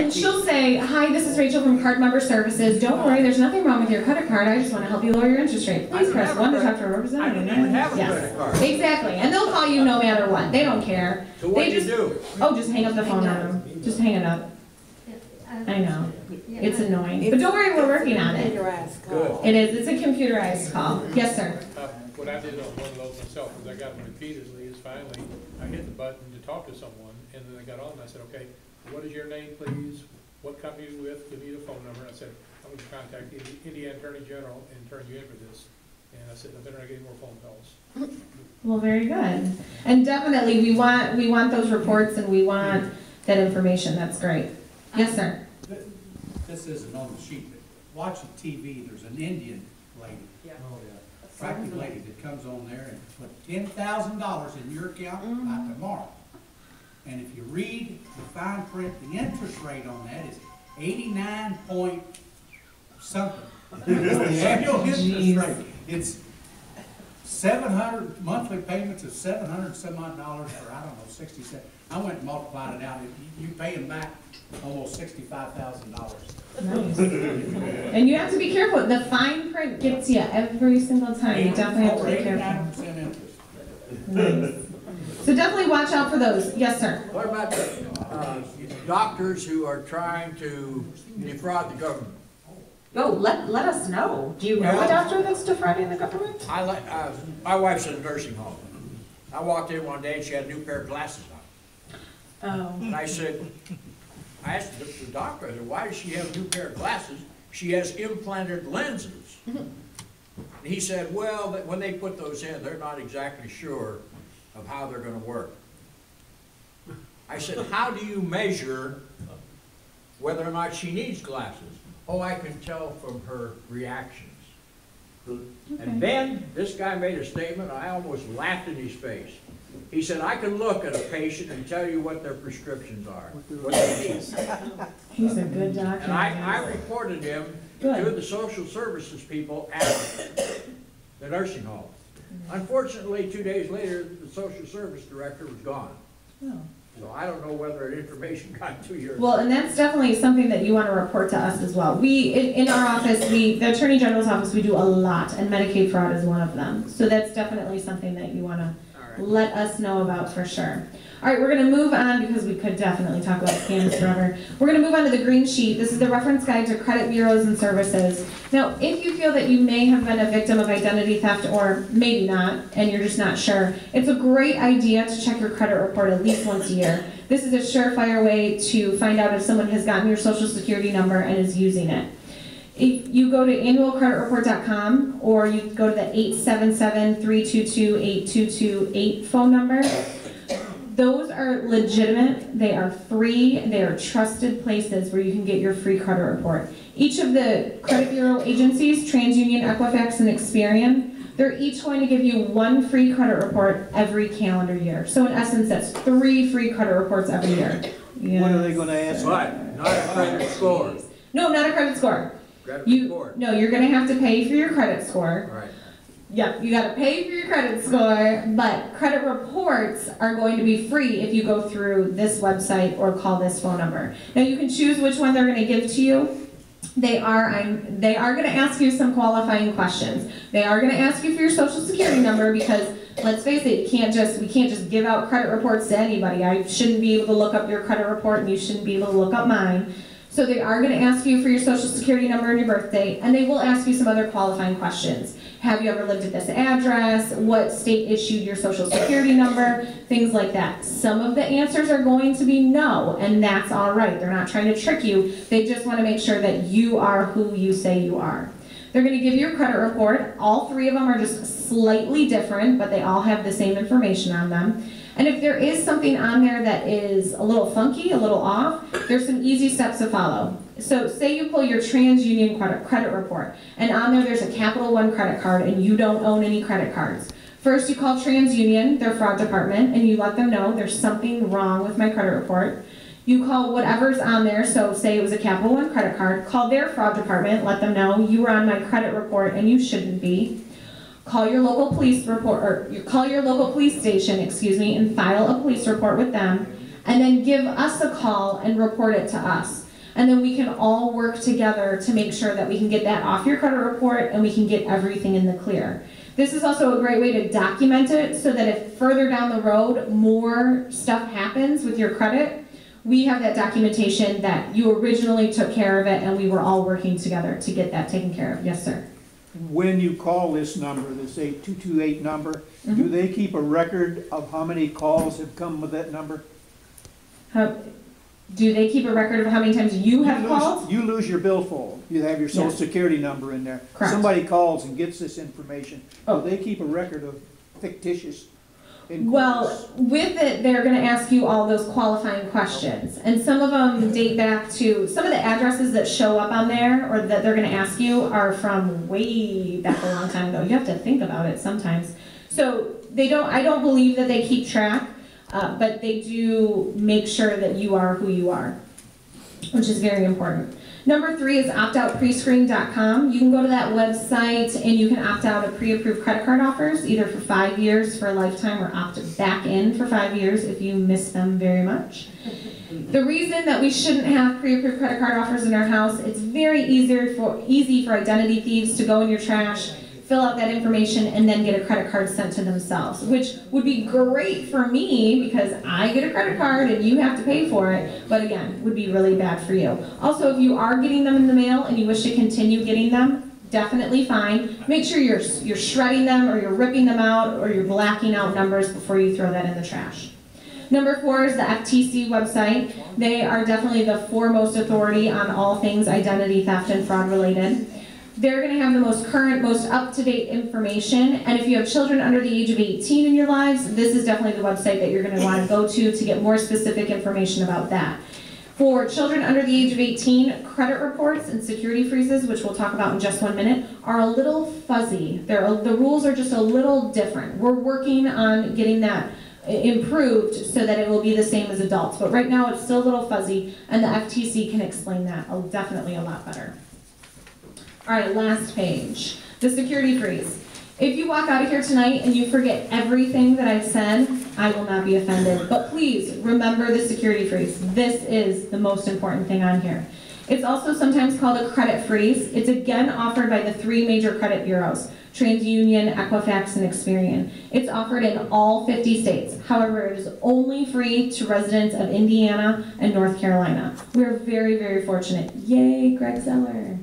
and she'll say, hi, this is Rachel from Card Member Services. Don't worry, there's nothing wrong with your credit card. I just want to help you lower your interest rate. Please press 1 to talk to a representative. I don't even have a credit card. Exactly. And they'll call you no matter what. They don't care. So what do you do? Oh, just hang up the phone on them. Just hang it up. I know. It's annoying. But don't worry, we're working on it. Good. It is. It's a computerized call. Yes, sir. What I did on one of those myself was I got them repeatedly is finally I hit the button to talk to someone, and then I got on and I said, okay, what is your name, please? What company are you with? Give me the phone number. And I said, I'm going to contact the Indiana Attorney General and turn you in for this. And I said, I better not get any more phone calls. Well, very good. And definitely, we want those reports and we want that information. That's great. Yes, sir. This isn't on the sheet, but watching TV, there's an Indian lady. Yeah. Oh, yeah. Attractive lady that comes on there and put $10,000 in your account by tomorrow. And if you read the fine print, the interest rate on that is 89 point something. The annual interest rate. It's 700 monthly payments of $700 some odd dollars for, I don't know, 60 cents. I went and multiplied it out. You pay them back almost $65,000. Nice. And you have to be careful. The fine print gets you every single time. You definitely have to be careful. 89% interest. Nice. So definitely watch out for those. Yes, sir. What about the doctors who are trying to defraud the government? No, let us know. Do you know a doctor that's defrauding the government? My wife's in a nursing home. I walked in one day and she had a new pair of glasses on. Oh. And I asked the doctor, I said, why does she have a new pair of glasses? She has implanted lenses. And he said, well, when they put those in, they're not exactly sure of how they're going to work. I said, how do you measure whether or not she needs glasses? Oh, I can tell from her reactions. And then this guy made a statement, I almost laughed in his face. He said, I can look at a patient and tell you what their prescriptions are, what they need. He's a good doctor. And I reported him to the social services people at the nursing home. Unfortunately, 2 days later, the social service director was gone. Oh. So I don't know whether information got to your... Well, and that's definitely something that you want to report to us as well. In our office, the Attorney General's office, we do a lot, and Medicaid fraud is one of them. So that's definitely something that you want to let us know about for sure. All right, we're going to move on because we could definitely talk about scams forever. We're going to move on to the green sheet. This is the reference guide to credit bureaus and services. Now, if you feel that you may have been a victim of identity theft or maybe not, and you're just not sure, it's a great idea to check your credit report at least once a year. This is a surefire way to find out if someone has gotten your social security number and is using it. If you go to annualcreditreport.com or you go to the 877-322-8228 phone number, those are legitimate, they are free, they are trusted places where you can get your free credit report. Each of the credit bureau agencies, TransUnion, Equifax, and Experian, they're each going to give you one free credit report every calendar year. So in essence, that's 3 free credit reports every year. Yes. What are they going to ask? But not a credit score. No, not a credit score. Credit report. No, you're going to have to pay for your credit score. Right. Yep, you got to pay for your credit score, but credit reports are going to be free if you go through this website or call this phone number. Now you can choose which one they're going to give to you. They are going to ask you some qualifying questions. They are going to ask you for your social security number because let's face it, we can't just give out credit reports to anybody. I shouldn't be able to look up your credit report and you shouldn't be able to look up mine. So they are going to ask you for your social security number and your birthday, and they will ask you some other qualifying questions. Have you ever lived at this address? What state issued your social security number? Things like that. Some of the answers are going to be no, and that's all right. They're not trying to trick you. They just want to make sure that you are who you say you are. They're going to give you a credit report. All 3 of them are just slightly different, but they all have the same information on them. And if there is something on there that is a little funky, a little off, there's some easy steps to follow. So say you pull your TransUnion credit report, and on there's a Capital One credit card, and you don't own any credit cards. First, you call TransUnion, their fraud department, and you let them know there's something wrong with my credit report. You call whatever's on there, so say it was a Capital One credit card, call their fraud department, let them know you were on my credit report and you shouldn't be. Call your local police station, and file a police report with them, and then give us a call and report it to us. And then we can all work together to make sure that we can get that off your credit report and we can get everything in the clear. This is also a great way to document it so that if further down the road more stuff happens with your credit, we have that documentation that you originally took care of it and we were all working together to get that taken care of. Yes, sir. When you call this number, this 8228 number, do they keep a record of how many calls have come with that number? Do they keep a record of how many times you have called? You lose your billfold. You have your social Yes. security number in there. Correct. Somebody calls and gets this information. Oh. Do they keep a record of fictitious inquiries? Well, with it, they're going to ask you all those qualifying questions. And some of them date back to, some of the addresses that show up on there or that they're going to ask you are from way back a long time ago. You have to think about it sometimes. So I don't believe that they keep track, but they do make sure that you are who you are, which is very important. Number 3 is optoutprescreen.com. You can go to that website and you can opt out of pre-approved credit card offers, either for 5 years, for a lifetime, or opt back in for 5 years if you miss them very much. The reason that we shouldn't have pre-approved credit card offers in our house, it's very easy for identity thieves to go in your trash, fill out that information, and then get a credit card sent to themselves, which would be great for me because I get a credit card and you have to pay for it, but again, would be really bad for you. Also, if you are getting them in the mail and you wish to continue getting them, definitely fine. Make sure you're shredding them or you're ripping them out or you're blacking out numbers before you throw that in the trash. Number 4 is the FTC website. They are definitely the foremost authority on all things identity theft and fraud related. They're going to have the most current, most up-to-date information, and if you have children under the age of 18 in your lives, this is definitely the website that you're going to want to go to get more specific information about that. For children under the age of 18, credit reports and security freezes, which we'll talk about in just 1 minute, are a little fuzzy. The rules are just a little different. We're working on getting that improved so that it will be the same as adults, but right now it's still a little fuzzy, and the FTC can explain that definitely a lot better. All right, last page, the security freeze. If you walk out of here tonight and you forget everything that I've said, I will not be offended. But please remember the security freeze. This is the most important thing on here. It's also sometimes called a credit freeze. It's again offered by the 3 major credit bureaus, TransUnion, Equifax, and Experian. It's offered in all 50 states. However, it is only free to residents of Indiana and North Carolina. We're very, very fortunate. Yay, Greg Zeller.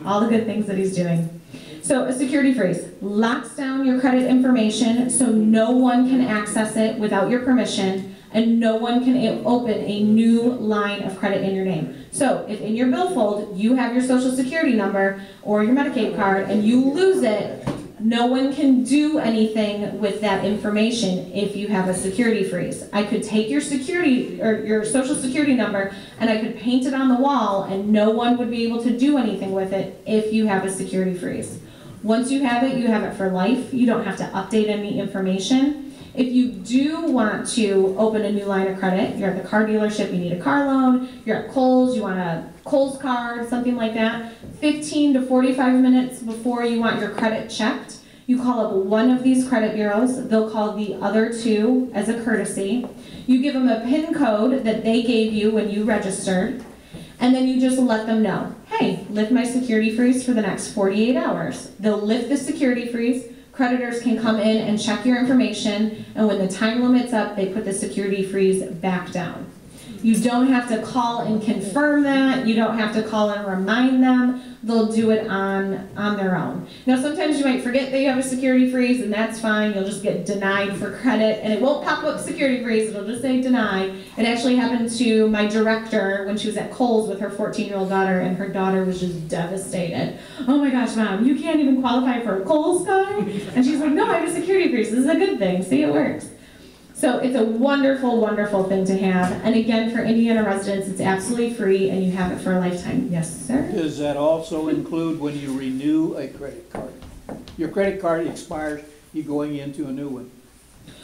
All the good things that he's doing. So a security freeze locks down your credit information so no one can access it without your permission and no one can open a new line of credit in your name. So if in your billfold you have your social security number or your Medicaid card and you lose it, no one can do anything with that information if you have a security freeze. I could take your security or your social security number and I could paint it on the wall and no one would be able to do anything with it if you have a security freeze. Once you have it for life. You don't have to update any information. If you do want to open a new line of credit, you're at the car dealership, you need a car loan, you're at Kohl's, you want a Kohl's card, something like that, 15 to 45 minutes before you want your credit checked, you call up one of these credit bureaus, they'll call the other 2 as a courtesy. You give them a PIN code that they gave you when you registered, and then you just let them know, hey, lift my security freeze for the next 48 hours. They'll lift the security freeze. Creditors can come in and check your information, and when the time limit's up, they put the security freeze back down. You don't have to call and confirm that. You don't have to call and remind them. They'll do it on their own. Now, sometimes you might forget that you have a security freeze, and that's fine. You'll just get denied for credit, and it won't pop up security freeze. It'll just say denied. It actually happened to my director when she was at Kohl's with her 14-year-old daughter, and her daughter was just devastated. Oh my gosh, Mom, you can't even qualify for a Kohl's card? And she's like, no, I have a security freeze. This is a good thing. See, it works. So it's a wonderful, wonderful thing to have. And again, for Indiana residents, it's absolutely free and you have it for a lifetime. Yes, sir? Does that also include when you renew a credit card? Your credit card expires, you're going into a new one.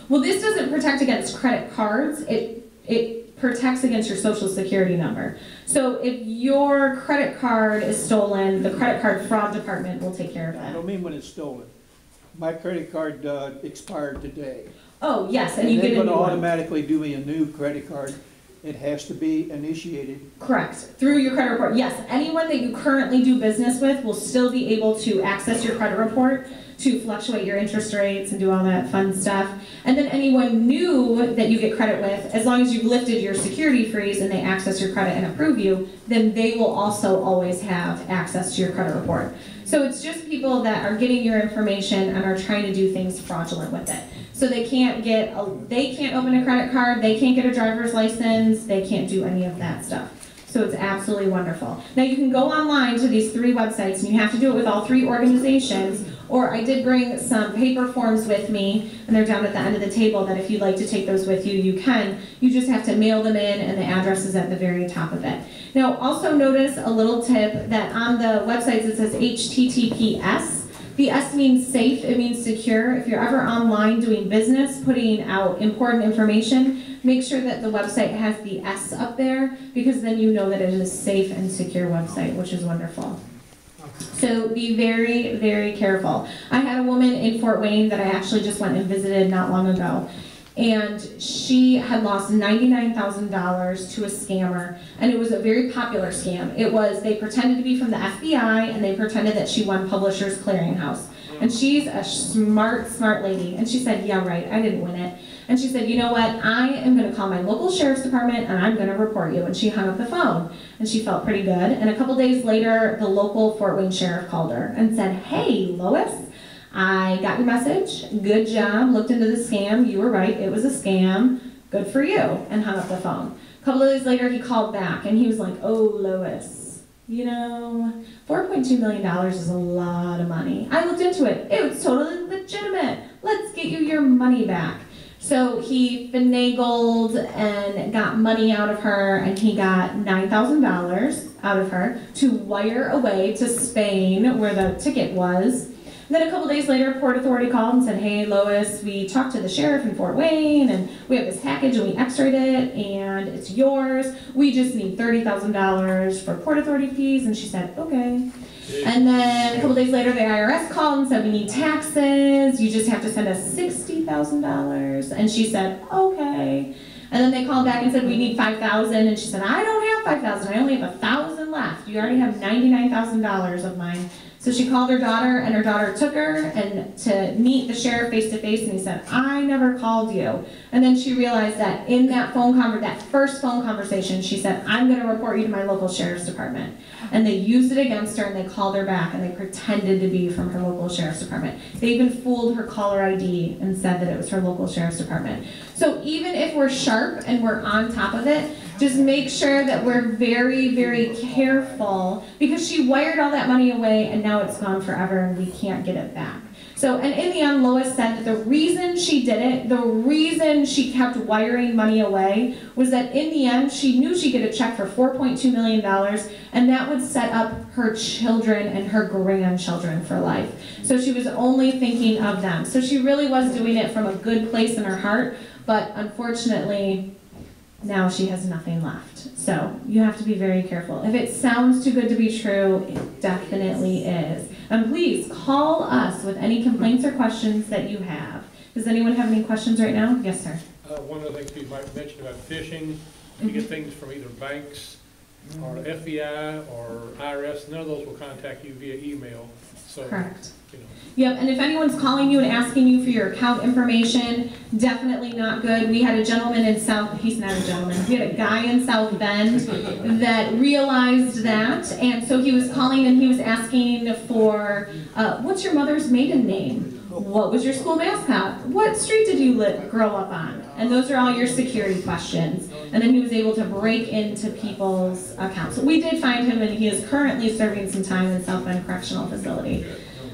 Well, this doesn't protect against credit cards. It protects against your social security number. So if your credit card is stolen, the credit card fraud department will take care of I that. don't mean when it's stolen. My credit card expired today. Oh, yes, and you they're get a going new to one. automatically do me a new credit card. It has to be initiated. Correct, through your credit report. Yes, anyone that you currently do business with will still be able to access your credit report to fluctuate your interest rates and do all that fun stuff. And then anyone new that you get credit with, as long as you've lifted your security freeze and they access your credit and approve you, then they will also always have access to your credit report. So it's just people that are getting your information and are trying to do things fraudulent with it. So they can't open a credit card, they can't get a driver's license, they can't do any of that stuff. So it's absolutely wonderful. Now you can go online to these 3 websites, and you have to do it with all 3 organizations, or I did bring some paper forms with me, and they're down at the end of the table, that if you'd like to take those with you, you can. You just have to mail them in, and the address is at the very top of it. Now also notice a little tip that on the websites it says HTTPS. The S means safe, it means secure. If you're ever online doing business, putting out important information, make sure that the website has the S up there, because then you know that it is a safe and secure website, which is wonderful. So be very, very careful. I had a woman in Fort Wayne that I actually just went and visited not long ago. And she had lost $99,000 to a scammer, and it was a very popular scam. It was, they pretended to be from the FBI, and they pretended that she won Publishers Clearinghouse. And she's a smart, smart lady. And she said, yeah, right, I didn't win it. And she said, you know what, I am gonna call my local sheriff's department, and I'm gonna report you. And she hung up the phone, and she felt pretty good. And a couple days later, the local Fort Wayne sheriff called her and said, hey, Lois, I got your message, good job, looked into the scam, you were right, it was a scam, good for you, and hung up the phone. A couple of days later, he called back, and he was like, oh, Lois, you know, $4.2 million is a lot of money. I looked into it, it was totally legitimate, let's get you your money back. So he finagled and got money out of her, and he got $9,000 out of her to wire away to Spain, where the ticket was. Then a couple days later, Port Authority called and said, hey, Lois, we talked to the sheriff in Fort Wayne, and we have this package, and we x-rayed it, and it's yours. We just need $30,000 for Port Authority fees. And she said, okay. And then a couple days later, the IRS called and said, we need taxes. You just have to send us $60,000. And she said, okay. And then they called back and said, we need $5,000. And she said, I don't have $5,000. I only have $1,000 left. You already have $99,000 of mine. So she called her daughter, and her daughter took her and to meet the sheriff face to face, and he said, I never called you. And then she realized that in that that first phone conversation, she said, I'm going to report you to my local sheriff's department. And they used it against her, and they called her back, and they pretended to be from her local sheriff's department. They even fooled her caller ID and said that it was her local sheriff's department. So even if we're sharp and we're on top of it, just make sure that we're very, very careful, because she wired all that money away, and now it's gone forever, and we can't get it back. So, and in the end, Lois said that the reason she did it, the reason she kept wiring money away, was that in the end, she knew she'd get a check for $4.2 million, and that would set up her children and her grandchildren for life. So she was only thinking of them. So she really was doing it from a good place in her heart, but unfortunately, now she has nothing left. So you have to be very careful. If it sounds too good to be true, it definitely is. And please call us with any complaints or questions that you have. Does anyone have any questions right now? Yes, sir. One of the things you might mention about phishing, you get things from either banks or FBI or IRS, none of those will contact you via email. So, correct. You know. Yep, and if anyone's calling you and asking you for your account information, definitely not good. We had a gentleman in he's not a gentleman, we had a guy in South Bend that realized that, and so he was calling and he was asking for, what's your mother's maiden name? What was your school mascot? What street did you grow up on? And those are all your security questions. And then he was able to break into people's accounts. So we did find him, and he is currently serving some time in South Bend Correctional Facility.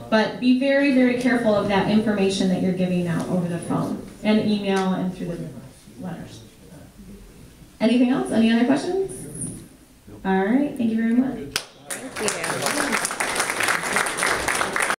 But be very, very careful of that information that you're giving out over the phone and email and through the letters. Anything else? Any other questions? All right, thank you very much.